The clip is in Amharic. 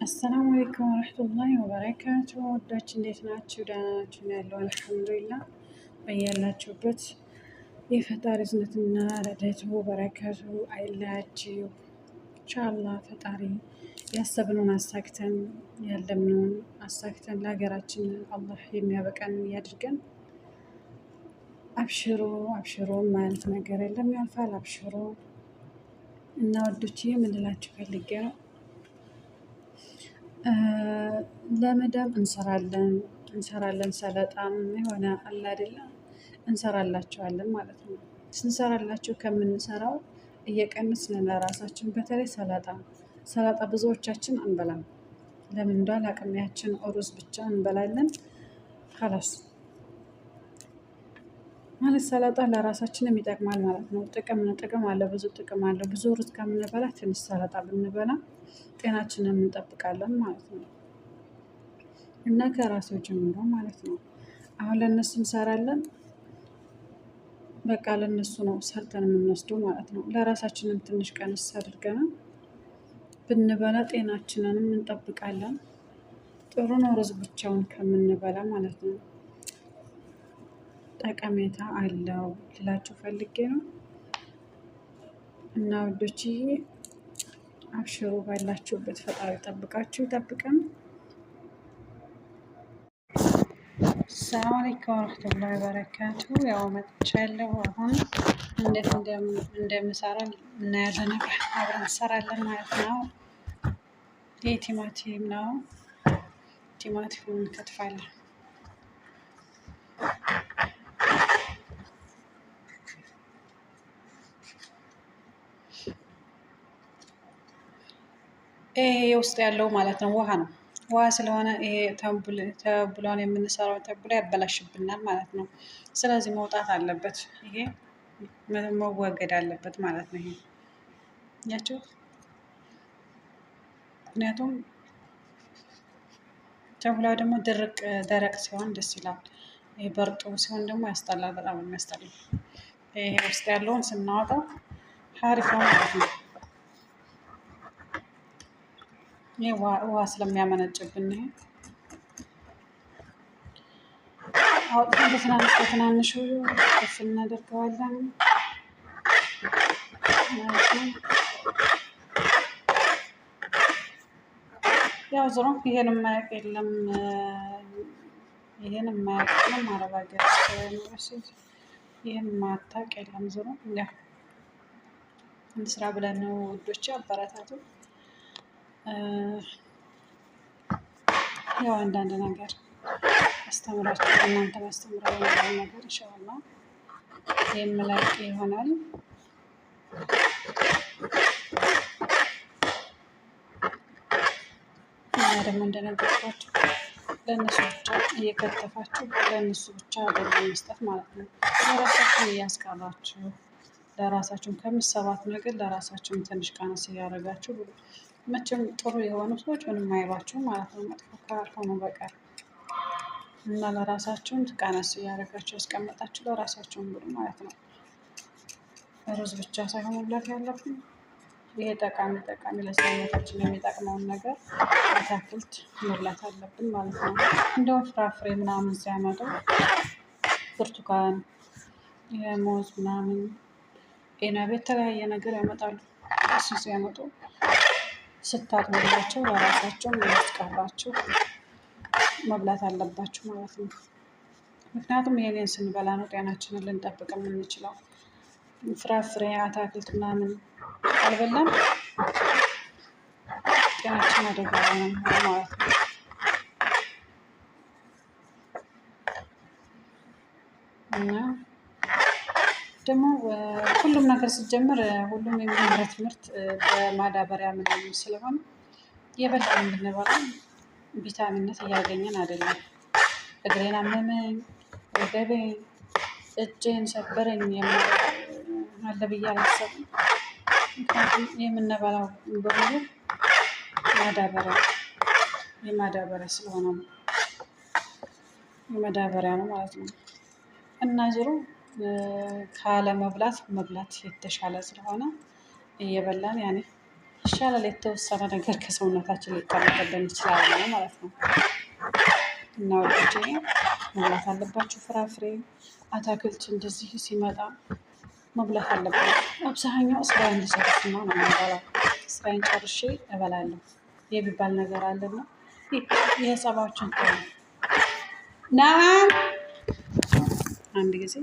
አሰላሙ አለይኩም ወረህመቱላሂ ወበረካቱ። ወዳች እንዴት ናችሁ? ደህና ናችሁ? ያለው አልሐምዱሊላህ። በያላችሁበት የፈጣሪ እዝነትና ረድኤቱ በረከቱ አይለያችሁ። ኢንሻአላህ ፈጣሪ ያሰብነውን አሳክተን ያለምነውን አሳክተን ለሀገራችን አላህ የሚያበቃን ያድርገን። አብሽሮ አብሽሮ ማለት ነገር የለም፣ ያልፋል። አብሽሮ እና ወዶች የምንላችሁ ፈልጌ ነው። ለመዳም እንሰራለን ሰለጣም የሆነ አለ አይደለ እንሰራላቸዋለን ማለት ነው። ስንሰራላቸው ከምንሰራው እየቀነስን ለራሳችን በተለይ ሰላጣ ብዙዎቻችን አንበላም። ለምን እንዳል አቅሚያችን ሩዝ ብቻ እንበላለን። ካላስ ማለት ሰላጣ ለራሳችንም ይጠቅማል ማለት ነው። ጥቅም አለ፣ ብዙ ጥቅም አለ። ብዙ ሩዝ ከምንበላ ትንሽ ሰላጣ ብንበላ ጤናችንን እንጠብቃለን ማለት ነው። እና ከራሱ ጀምሮ ማለት ነው። አሁን ለእነሱ እንሰራለን፣ በቃ ለእነሱ ነው ሰርተን የምንወስደው ማለት ነው። ለራሳችንም ትንሽ ቀንስ አድርገን ብንበላ ጤናችንንም እንጠብቃለን። ጥሩ ነው ሩዝ ብቻውን ከምንበላ ማለት ነው። ጠቀሜታ አለው ልላችሁ ፈልጌ ነው። እና ውዶችዬ አብሽሩ፣ ባላችሁበት ፈጣሪ ጠብቃችሁ ይጠብቀን። ሰላም አለይኩም ወረህመቱላሂ ወበረካቱ። ያው መጥቻለሁ። አሁን እንዴት እንደምሰራ እናያለን። አብረን እንሰራለን ማለት ነው። ይህ ቲማቲም ነው። ቲማቲሙን እንከትፋለን። ይሄ ውስጥ ያለው ማለት ነው ውሃ ነው። ውሃ ስለሆነ ይሄ ተብሏን የምንሰራው ተብሎ ያበላሽብናል ማለት ነው። ስለዚህ መውጣት አለበት። ይሄ መወገድ አለበት ማለት ነው። ይሄ ያቸው ምክንያቱም ተብላ ደግሞ ደረቅ ሲሆን ደስ ይላል። ይሄ በርጡ ሲሆን ደግሞ ያስጠላል። በጣም የሚያስጠላው ይሄ ውስጥ ያለውን ስናወጣው ሀሪፍ ነው ማለት ነው። ይህ ውሃ ስለሚያመነጭብን ይሄ አውጥተን በትናንሹ ከፍ እናደርገዋለን ማለት ነው። ያው ዝሮ ይሄን የማያውቅ የለም፣ ይሄን የማያውቅ የለም። አረብ ሀገር ይሄን ማታውቅ የለም። ዝሮ ያው እንስራ ብለን ነው ውዶቼ፣ አበረታቱ። ያው አንዳንድ ነገር አስተምራችሁ እናንተ ማስተምራችሁ ነገር ኢንሻአላህ የምላቅ ይሆናል። እና ደግሞ እንደነገርኳችሁ ለእነሱ ብቻ እየከተፋችሁ ለእነሱ ብቻ አይደለም መስጠት ማለት ነው። ለራሳችሁን እያስቀራችሁ ለራሳችሁን ከምትሰባት ነገር ለራሳችሁን ትንሽ ቀነስ እያደረጋችሁ መቼም ጥሩ የሆኑ ሰዎች ምንም አይሏችሁም ማለት ነው፣ መጥፎ ካልሆኑ በቀር እና ለራሳችሁን ቀነስ እያደረጋችሁ ያስቀመጣችሁ ለራሳችሁን ብሉ ማለት ነው። ሩዝ ብቻ ሳይሆን መብላት ያለብን ይሄ ጠቃሚ ለሰውነታችን የሚጠቅመውን ነገር አታክልት መብላት አለብን ማለት ነው። እንደውም ፍራፍሬ ምናምን ሲያመጡ ብርቱካን፣ ሙዝ ምናምን ኢናብ የተለያየ ነገር ያመጣሉ። እሱ ሲያመጡ ስታጥቡላቸው ለራሳቸው እያስቀራችሁ መብላት አለባችሁ ማለት ነው። ምክንያቱም ይሄንን ስንበላ ነው ጤናችንን ልንጠብቅ የምንችለው። ፍራፍሬ አታክልት ምናምን አልበላም ጤናችን አደጋ ላይ ነው ማለት ነው። እና ደግሞ ሁሉም ነገር ሲጀምር ሁሉም የሚመረት ምርት በማዳበሪያ ምናምን ስለሆነ የበላን ብንበላ ቪታሚንነት እያገኘን አይደለም። እግሬን አመመኝ፣ ወገቤን፣ እጄን ሰበረኝ አለ ብዬ አላሰብም። ምክንያቱም የምንበላው በሙሉ የማዳበሪያ ስለሆነ ነው፣ የማዳበሪያ ነው ማለት ነው። እና ዞሮ ካለ መብላት የተሻለ ስለሆነ እየበላን ያኔ ይሻላል። የተወሰነ ነገር ከሰውነታችን ሊቀመጥብን ይችላል ማለት ነው። እና ወዳጆቼ መብላት አለባችሁ። ፍራፍሬ አታክልት እንደዚህ ሲመጣ መብላት አለባችሁ። አብዛኛው ስራዬን እንዲጨርስና ነው የምበላው። ስራዬን ጨርሼ እበላለሁ የሚባል ነገር አለና የሰባችን ና አንድ ጊዜ